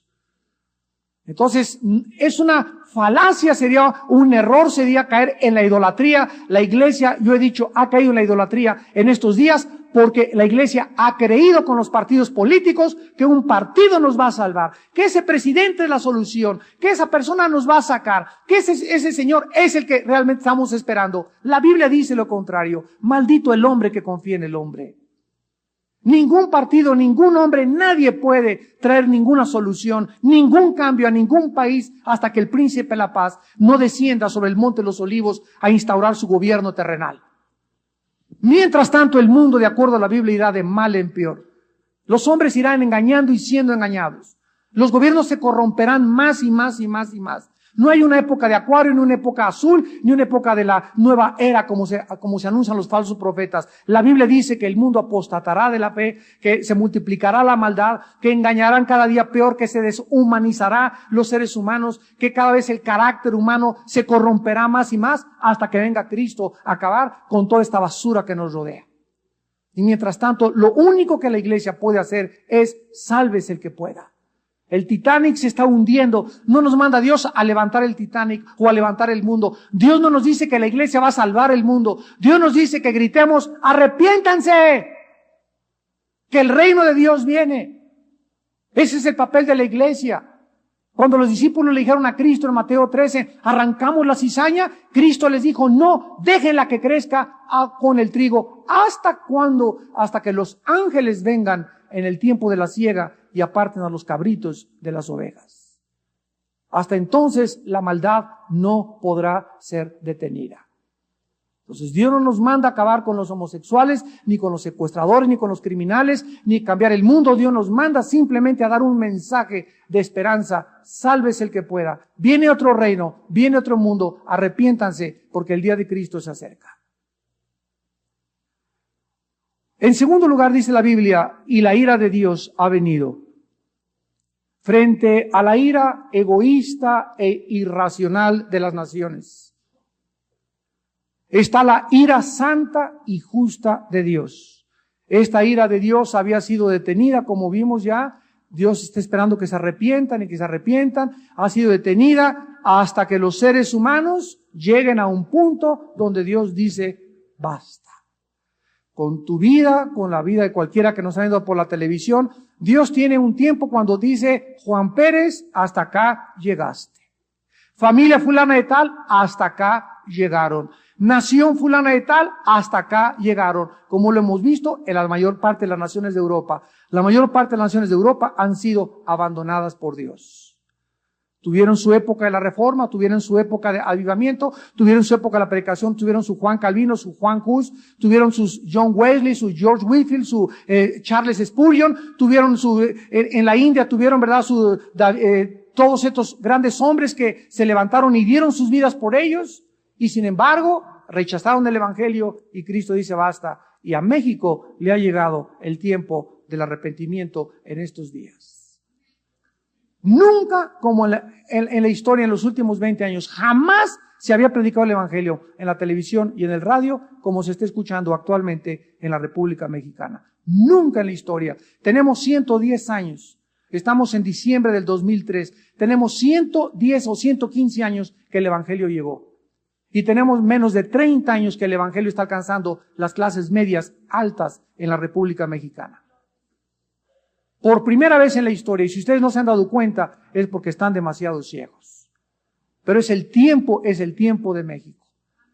Entonces, es una falacia, sería un error, sería caer en la idolatría. La iglesia, yo he dicho, ha caído en la idolatría en estos días porque la iglesia ha creído con los partidos políticos que un partido nos va a salvar, que ese presidente es la solución, que esa persona nos va a sacar, que ese señor es el que realmente estamos esperando. La Biblia dice lo contrario. Maldito el hombre que confía en el hombre. Ningún partido, ningún hombre, nadie puede traer ninguna solución, ningún cambio a ningún país hasta que el príncipe de la paz no descienda sobre el monte de los olivos a instaurar su gobierno terrenal. Mientras tanto, el mundo, de acuerdo a la Biblia, irá de mal en peor. Los hombres irán engañando y siendo engañados. Los gobiernos se corromperán más y más y más y más. No hay una época de Acuario, ni una época azul, ni una época de la nueva era como se anuncian los falsos profetas. La Biblia dice que el mundo apostatará de la fe, que se multiplicará la maldad, que engañarán cada día peor, que se deshumanizará los seres humanos, que cada vez el carácter humano se corromperá más y más hasta que venga Cristo a acabar con toda esta basura que nos rodea. Y mientras tanto, lo único que la iglesia puede hacer es sálvese el que pueda. El Titanic se está hundiendo. No nos manda Dios a levantar el Titanic o a levantar el mundo. Dios no nos dice que la iglesia va a salvar el mundo. Dios nos dice que gritemos, arrepiéntanse, que el reino de Dios viene. Ese es el papel de la iglesia. Cuando los discípulos le dijeron a Cristo en Mateo 13, arrancamos la cizaña, Cristo les dijo, no, déjenla que crezca con el trigo. ¿Hasta cuándo? Hasta que los ángeles vengan en el tiempo de la siega y aparten a los cabritos de las ovejas. Hasta entonces la maldad no podrá ser detenida. Entonces Dios no nos manda a acabar con los homosexuales, ni con los secuestradores, ni con los criminales, ni cambiar el mundo. Dios nos manda simplemente a dar un mensaje de esperanza. Sálvese el que pueda. Viene otro reino, viene otro mundo. Arrepiéntanse porque el día de Cristo se acerca. En segundo lugar dice la Biblia, y la ira de Dios ha venido. Frente a la ira egoísta e irracional de las naciones, está la ira santa y justa de Dios. Esta ira de Dios había sido detenida, como vimos ya. Dios está esperando que se arrepientan y que se arrepientan. Ha sido detenida hasta que los seres humanos lleguen a un punto donde Dios dice, basta. Con tu vida, con la vida de cualquiera que nos ha visto por la televisión, Dios tiene un tiempo cuando dice, Juan Pérez, hasta acá llegaste. Familia fulana de tal, hasta acá llegaron. Nación fulana de tal, hasta acá llegaron. Como lo hemos visto en la mayor parte de las naciones de Europa. La mayor parte de las naciones de Europa han sido abandonadas por Dios. Tuvieron su época de la Reforma, tuvieron su época de avivamiento, tuvieron su época de la predicación, tuvieron su Juan Calvino, su Juan Hus, tuvieron sus John Wesley, su George Whitefield, su Charles Spurgeon, tuvieron en la India tuvieron, ¿verdad?, su todos estos grandes hombres que se levantaron y dieron sus vidas por ellos, y sin embargo rechazaron el evangelio, y Cristo dice basta. Y a México le ha llegado el tiempo del arrepentimiento en estos días. Nunca, como en la historia, en los últimos 20 años, jamás se había predicado el evangelio en la televisión y en el radio como se está escuchando actualmente en la República Mexicana. Nunca en la historia. Tenemos 110 años. Estamos en diciembre del 2003. Tenemos 110 o 115 años que el evangelio llegó. Y tenemos menos de 30 años que el evangelio está alcanzando las clases medias altas en la República Mexicana. Por primera vez en la historia, y si ustedes no se han dado cuenta, es porque están demasiado ciegos. Pero es el tiempo de México.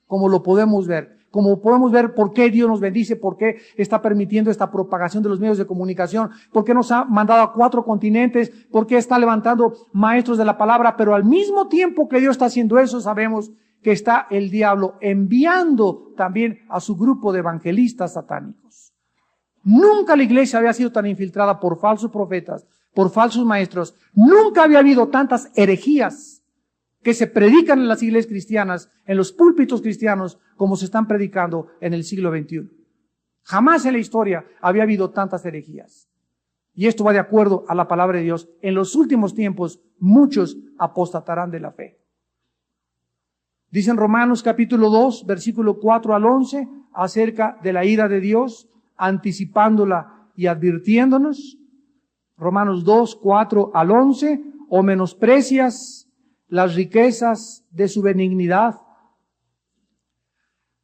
Como lo podemos ver. Como podemos ver por qué Dios nos bendice, por qué está permitiendo esta propagación de los medios de comunicación, por qué nos ha mandado a 4 continentes, por qué está levantando maestros de la palabra, pero al mismo tiempo que Dios está haciendo eso, sabemos que está el diablo enviando también a su grupo de evangelistas satánicos. Nunca la iglesia había sido tan infiltrada por falsos profetas, por falsos maestros. Nunca había habido tantas herejías que se predican en las iglesias cristianas, en los púlpitos cristianos, como se están predicando en el siglo XXI. Jamás en la historia había habido tantas herejías. Y esto va de acuerdo a la palabra de Dios. En los últimos tiempos, muchos apostatarán de la fe. Dice en Romanos capítulo 2, versículo 4 al 11, acerca de la ira de Dios, anticipándola y advirtiéndonos. Romanos 2, 4 al 11, o menosprecias las riquezas de su benignidad,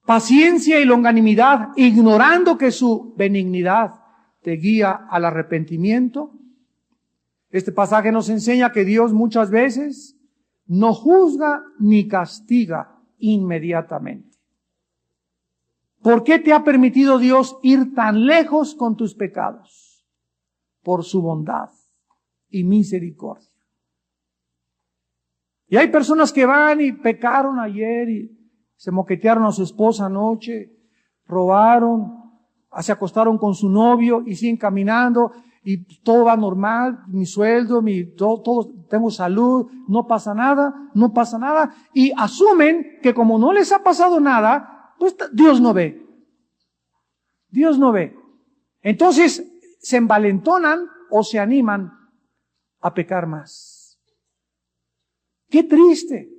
paciencia y longanimidad, ignorando que su benignidad te guía al arrepentimiento. Este pasaje nos enseña que Dios muchas veces no juzga ni castiga inmediatamente. ¿Por qué te ha permitido Dios ir tan lejos con tus pecados? Por su bondad y misericordia. Y hay personas que van y pecaron ayer y se moquetearon a su esposa anoche, robaron, se acostaron con su novio y siguen caminando y todo va normal, mi sueldo, todo, tengo salud, no pasa nada, y asumen que como no les ha pasado nada, pues Dios no ve. Dios no ve. Entonces se envalentonan o se animan a pecar más. Qué triste,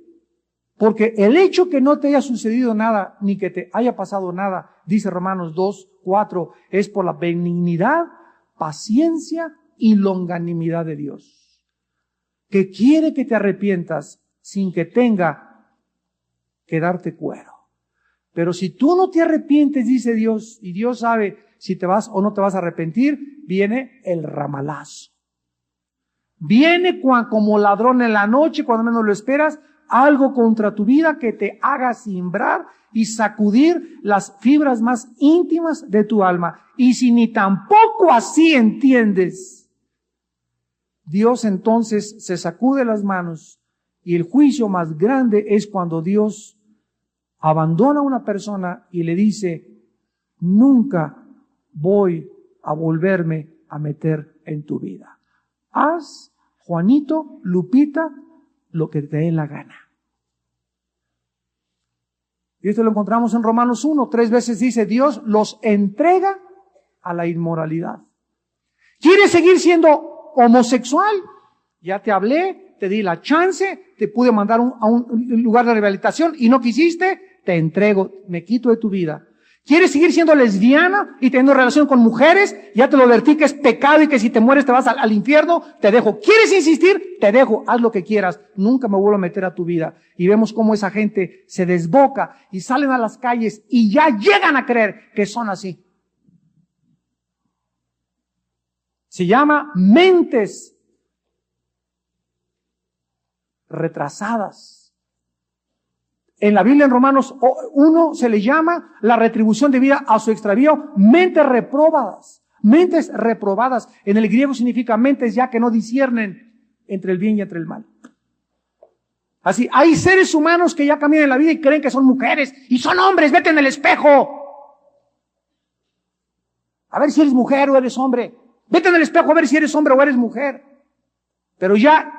porque el hecho que no te haya sucedido nada, ni que te haya pasado nada, dice Romanos 2, 4, es por la benignidad, paciencia y longanimidad de Dios, que quiere que te arrepientas sin que tenga que darte cuero. Pero si tú no te arrepientes, dice Dios, y Dios sabe si te vas o no te vas a arrepentir, viene el ramalazo. Viene como ladrón en la noche, cuando menos lo esperas, algo contra tu vida que te haga cimbrar y sacudir las fibras más íntimas de tu alma. Y si ni tampoco así entiendes, Dios entonces se sacude las manos, y el juicio más grande es cuando Dios abandona a una persona y le dice: nunca voy a volverme a meter en tu vida. Haz, Juanito, Lupita, lo que te dé la gana. Y esto lo encontramos en Romanos 1, 3 veces dice: Dios los entrega a la inmoralidad. ¿Quieres seguir siendo homosexual? Ya te hablé, te di la chance, te pude mandar a un lugar de rehabilitación y no quisiste, te entrego, me quito de tu vida. ¿Quieres seguir siendo lesbiana y teniendo relación con mujeres? Ya te lo advertí que es pecado y que si te mueres te vas al infierno, te dejo. ¿Quieres insistir? Te dejo, haz lo que quieras. Nunca me vuelvo a meter a tu vida. Y vemos cómo esa gente se desboca y salen a las calles y ya llegan a creer que son así. Se llama mentes retrasadas. En la Biblia, en Romanos 1, se le llama la retribución de vida a su extravío, mentes reprobadas. Mentes reprobadas. En el griego significa mentes ya que no disciernen entre el bien y entre el mal. Así, hay seres humanos que ya caminan en la vida y creen que son mujeres y son hombres. Vete en el espejo. A ver si eres mujer o eres hombre. Vete en el espejo a ver si eres hombre o eres mujer. Pero ya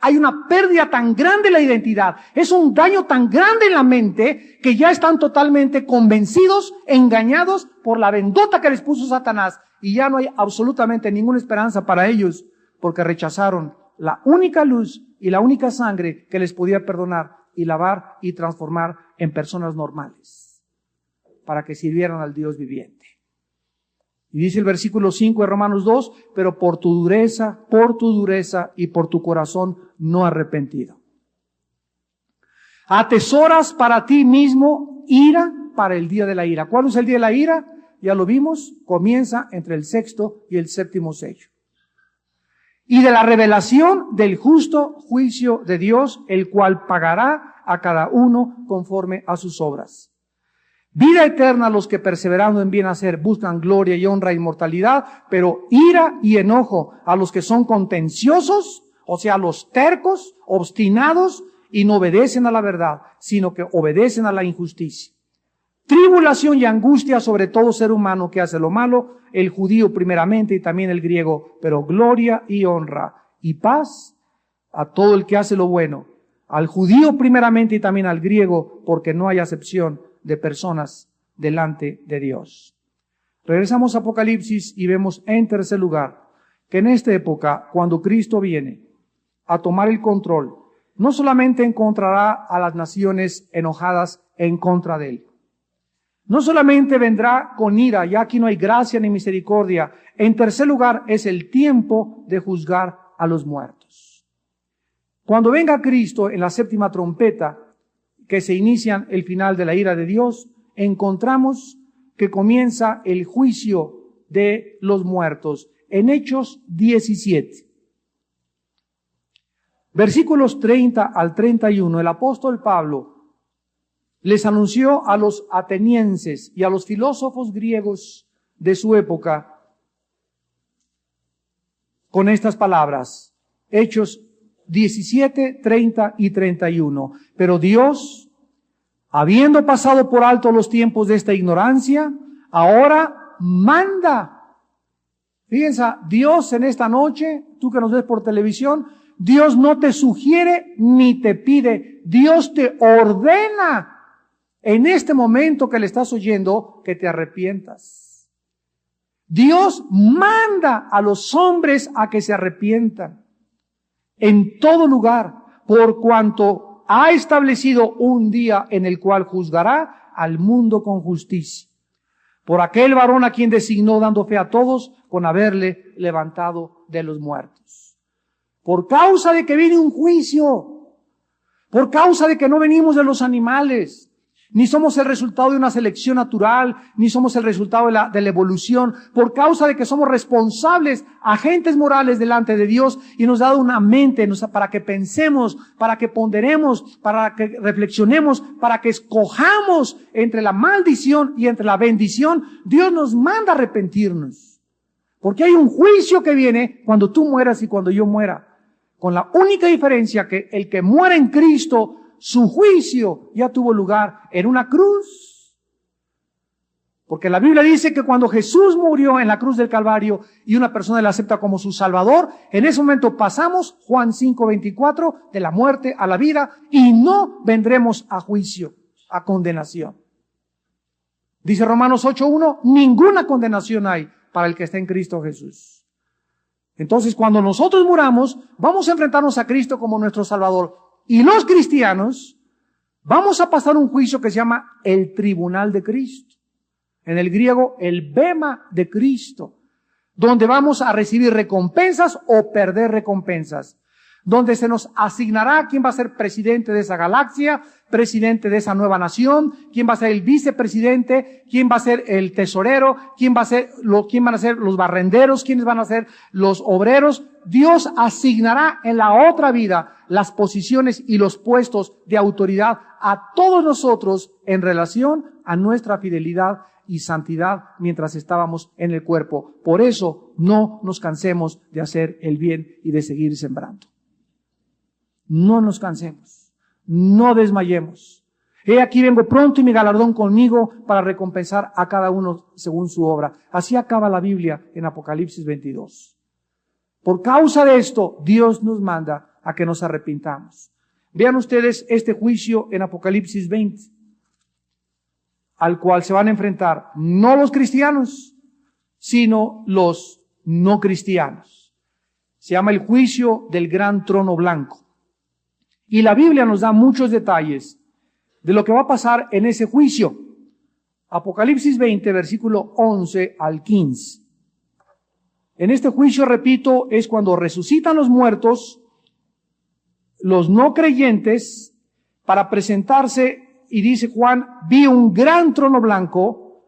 Hay una pérdida tan grande en la identidad, es un daño tan grande en la mente que ya están totalmente convencidos, engañados por la vendota que les puso Satanás, y ya no hay absolutamente ninguna esperanza para ellos porque rechazaron la única luz y la única sangre que les podía perdonar y lavar y transformar en personas normales para que sirvieran al Dios viviente. Y dice el versículo 5 de Romanos 2, pero por tu dureza y por tu corazón no arrepentido. Atesoras para ti mismo ira para el día de la ira. ¿Cuándo es el día de la ira? Ya lo vimos, comienza entre el sexto y el séptimo sello. Y de la revelación del justo juicio de Dios, el cual pagará a cada uno conforme a sus obras. Vida eterna a los que perseverando en bien hacer buscan gloria y honra e inmortalidad, pero ira y enojo a los que son contenciosos, o sea, los tercos, obstinados y no obedecen a la verdad, sino que obedecen a la injusticia. Tribulación y angustia sobre todo ser humano que hace lo malo, el judío primeramente y también el griego, pero gloria y honra y paz a todo el que hace lo bueno, al judío primeramente y también al griego, porque no hay acepción de personas delante de Dios. Regresamos a Apocalipsis y vemos en tercer lugar que en esta época, cuando Cristo viene a tomar el control, no solamente encontrará a las naciones enojadas en contra de él, no solamente vendrá con ira, ya aquí no hay gracia ni misericordia. En tercer lugar, es el tiempo de juzgar a los muertos. Cuando venga Cristo en la séptima trompeta, que se inician el final de la ira de Dios, encontramos que comienza el juicio de los muertos. En Hechos 17, versículos 30 al 31, el apóstol Pablo les anunció a los atenienses y a los filósofos griegos de su época con estas palabras. Hechos 17, 30 y 31. Pero Dios, habiendo pasado por alto los tiempos de esta ignorancia, ahora manda. Fíjense, Dios en esta noche, tú que nos ves por televisión, Dios no te sugiere ni te pide, Dios te ordena en este momento que le estás oyendo que te arrepientas. Dios manda a los hombres a que se arrepientan en todo lugar, por cuanto ha establecido un día en el cual juzgará al mundo con justicia. Por aquel varón a quien designó dando fe a todos con haberle levantado de los muertos. Por causa de que viene un juicio, por causa de que no venimos de los animales, ni somos el resultado de una selección natural, ni somos el resultado de la evolución, por causa de que somos responsables, agentes morales delante de Dios, y nos ha dado una mente para que pensemos, para que ponderemos, para que reflexionemos, para que escojamos entre la maldición y entre la bendición. Dios nos manda a arrepentirnos, porque hay un juicio que viene cuando tú mueras y cuando yo muera, con la única diferencia que el que muera en Cristo, su juicio ya tuvo lugar en una cruz. Porque la Biblia dice que cuando Jesús murió en la cruz del Calvario y una persona le acepta como su Salvador, en ese momento pasamos, Juan 5:24, de la muerte a la vida y no vendremos a juicio, a condenación. Dice Romanos 8:1, ninguna condenación hay para el que está en Cristo Jesús. Entonces, cuando nosotros muramos, vamos a enfrentarnos a Cristo como nuestro Salvador. Y los cristianos vamos a pasar un juicio que se llama el tribunal de Cristo. En el griego, el bema de Cristo, donde vamos a recibir recompensas o perder recompensas, donde se nos asignará quién va a ser presidente de esa galaxia, presidente de esa nueva nación, quién va a ser el vicepresidente, quién va a ser el tesorero, quién van a ser los barrenderos, quiénes van a ser los obreros. Dios asignará en la otra vida las posiciones y los puestos de autoridad a todos nosotros en relación a nuestra fidelidad y santidad mientras estábamos en el cuerpo. Por eso no nos cansemos de hacer el bien y de seguir sembrando. No nos cansemos, no desmayemos. He aquí vengo pronto y mi galardón conmigo para recompensar a cada uno según su obra. Así acaba la Biblia en Apocalipsis 22. Por causa de esto, Dios nos manda a que nos arrepintamos. Vean ustedes este juicio en Apocalipsis 20, al cual se van a enfrentar no los cristianos, sino los no cristianos. Se llama el juicio del gran trono blanco. Y la Biblia nos da muchos detalles de lo que va a pasar en ese juicio. Apocalipsis 20, versículo 11 al 15. En este juicio, repito, es cuando resucitan los muertos, los no creyentes, para presentarse, y dice Juan, vi un gran trono blanco,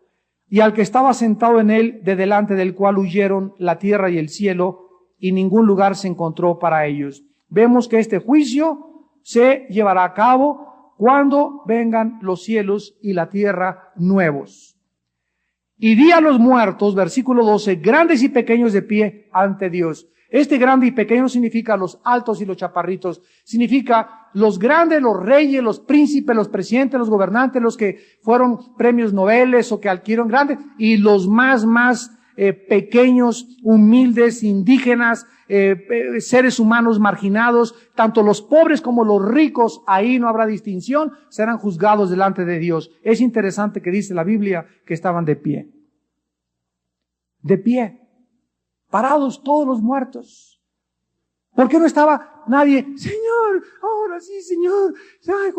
y al que estaba sentado en él, de delante del cual huyeron la tierra y el cielo, y ningún lugar se encontró para ellos. Vemos que este juicio se llevará a cabo cuando vengan los cielos y la tierra nuevos. Y vi a los muertos, versículo 12, grandes y pequeños de pie ante Dios. Este grande y pequeño significa los altos y los chaparritos. Significa los grandes, los reyes, los príncipes, los presidentes, los gobernantes, los que fueron premios Nobel o que adquirieron grandes, y los más pequeños, humildes, indígenas, seres humanos marginados, tanto los pobres como los ricos, ahí no habrá distinción, serán juzgados delante de Dios. Es interesante que dice la Biblia que estaban de pie. De pie. Parados todos los muertos. ¿Por qué no estaba nadie? Señor, ahora sí, Señor. Ay,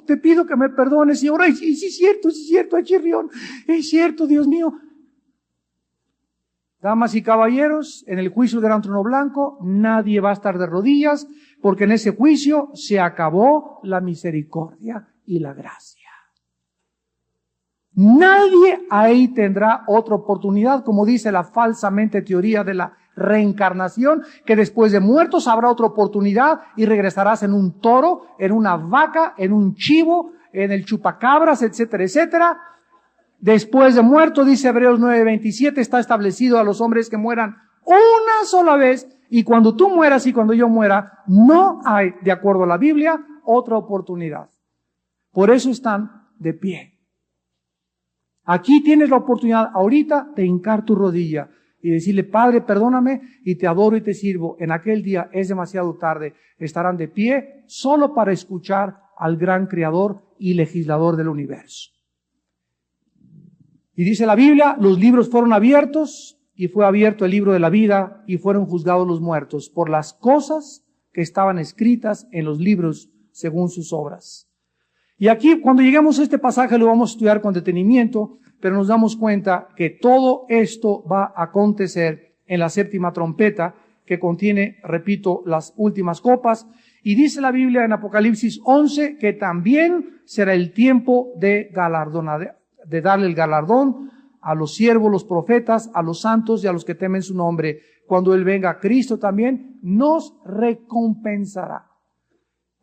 te pido que me perdones, Señor. Ay, sí, sí, es cierto, ay, chirrión. Es cierto, Dios mío. Damas y caballeros, en el juicio del gran trono blanco, nadie va a estar de rodillas, porque en ese juicio se acabó la misericordia y la gracia. Nadie ahí tendrá otra oportunidad, como dice la falsamente teoría de la reencarnación, que después de muertos habrá otra oportunidad y regresarás en un toro, en una vaca, en un chivo, en el chupacabras, etcétera, etcétera. Después de muerto, dice Hebreos 9:27, está establecido a los hombres que mueran una sola vez, y cuando tú mueras y cuando yo muera, no hay, de acuerdo a la Biblia, otra oportunidad. Por eso están de pie. Aquí tienes la oportunidad ahorita de hincar tu rodilla y decirle, Padre, perdóname y te adoro y te sirvo. En aquel día es demasiado tarde. Estarán de pie solo para escuchar al gran Creador y legislador del universo. Y dice la Biblia, los libros fueron abiertos y fue abierto el libro de la vida y fueron juzgados los muertos por las cosas que estaban escritas en los libros según sus obras. Y aquí, cuando lleguemos a este pasaje, lo vamos a estudiar con detenimiento, pero nos damos cuenta que todo esto va a acontecer en la séptima trompeta, que contiene, repito, las últimas copas. Y dice la Biblia en Apocalipsis 11 que también será el tiempo de galardonar, de darle el galardón a los siervos, los profetas, a los santos y a los que temen su nombre. Cuando Él venga, Cristo también nos recompensará.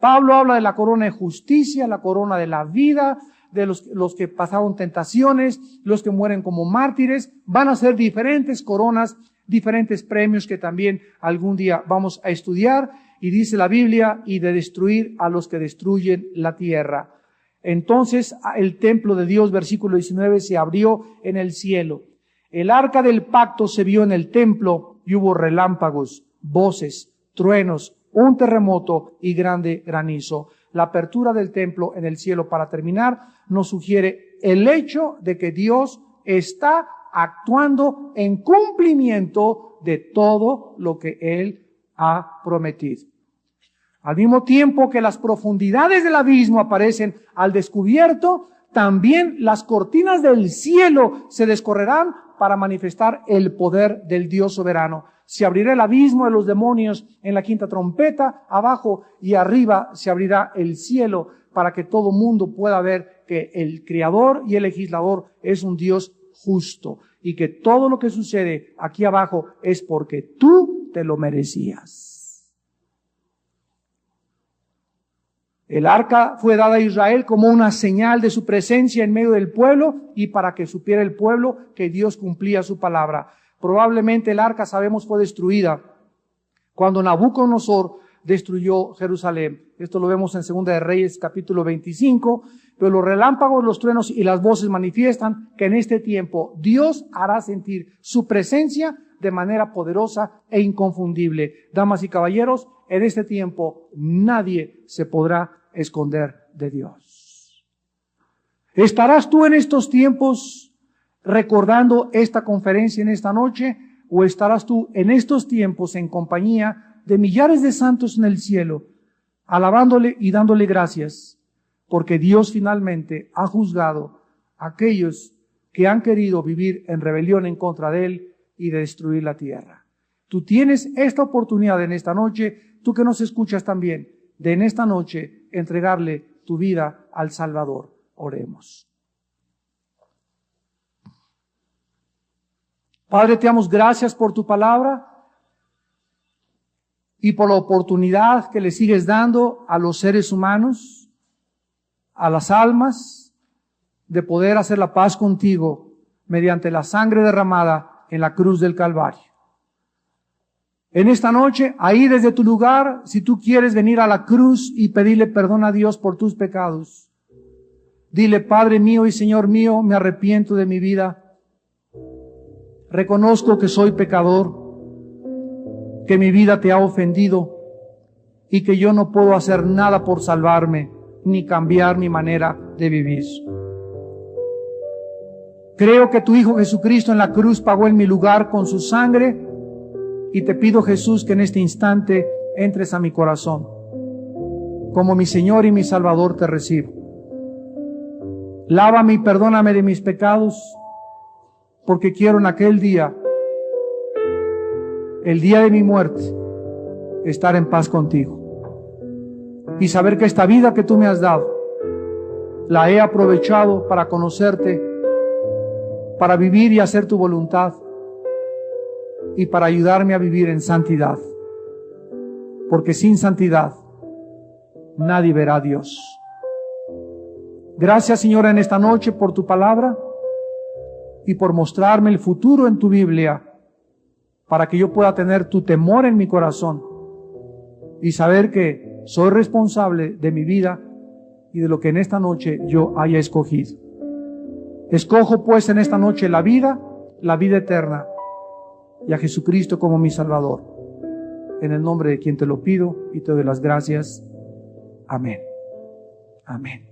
Pablo habla de la corona de justicia, la corona de la vida, de los que pasaron tentaciones, los que mueren como mártires. Van a ser diferentes coronas, diferentes premios que también algún día vamos a estudiar. Y dice la Biblia, y de destruir a los que destruyen la tierra. Entonces el templo de Dios, versículo 19, se abrió en el cielo. El arca del pacto se vio en el templo y hubo relámpagos, voces, truenos, un terremoto y grande granizo. La apertura del templo en el cielo, para terminar, nos sugiere el hecho de que Dios está actuando en cumplimiento de todo lo que Él ha prometido. Al mismo tiempo que las profundidades del abismo aparecen al descubierto, también las cortinas del cielo se descorrerán para manifestar el poder del Dios soberano. Se abrirá el abismo de los demonios en la quinta trompeta, abajo y arriba se abrirá el cielo para que todo mundo pueda ver que el Creador y el legislador es un Dios justo y que todo lo que sucede aquí abajo es porque tú te lo merecías. El arca fue dada a Israel como una señal de su presencia en medio del pueblo y para que supiera el pueblo que Dios cumplía su palabra. Probablemente el arca, sabemos, fue destruida cuando Nabucodonosor destruyó Jerusalén. Esto lo vemos en Segunda de Reyes, capítulo 25. Pero los relámpagos, los truenos y las voces manifiestan que en este tiempo Dios hará sentir su presencia de manera poderosa e inconfundible. Damas y caballeros, en este tiempo nadie se podrá esconder de Dios. ¿Estarás tú en estos tiempos recordando esta conferencia en esta noche? ¿O estarás tú en estos tiempos en compañía de millares de santos en el cielo, alabándole y dándole gracias? Porque Dios finalmente ha juzgado a aquellos que han querido vivir en rebelión en contra de Él y de destruir la tierra. Tú tienes esta oportunidad en esta noche, tú que nos escuchas también, de en esta noche entregarle tu vida al Salvador. Oremos. Padre, te damos gracias por tu palabra y por la oportunidad que le sigues dando a los seres humanos, a las almas, de poder hacer la paz contigo mediante la sangre derramada en la cruz del Calvario. En esta noche, ahí desde tu lugar, si tú quieres venir a la cruz y pedirle perdón a Dios por tus pecados, dile: Padre mío y Señor mío, me arrepiento de mi vida. Reconozco que soy pecador, que mi vida te ha ofendido y que yo no puedo hacer nada por salvarme ni cambiar mi manera de vivir. Creo que tu Hijo Jesucristo en la cruz pagó en mi lugar con su sangre y te pido, Jesús, que en este instante entres a mi corazón. Como mi Señor y mi Salvador te recibo. Lávame y perdóname de mis pecados, porque quiero en aquel día, el día de mi muerte, estar en paz contigo y saber que esta vida que tú me has dado la he aprovechado para conocerte, para vivir y hacer tu voluntad y para ayudarme a vivir en santidad, porque sin santidad nadie verá a Dios. Gracias, Señor, en esta noche por tu palabra y por mostrarme el futuro en tu Biblia, para que yo pueda tener tu temor en mi corazón y saber que soy responsable de mi vida y de lo que en esta noche yo haya escogido. Escojo pues en esta noche la vida eterna y a Jesucristo como mi Salvador. En el nombre de quien te lo pido y te doy las gracias. Amén. Amén.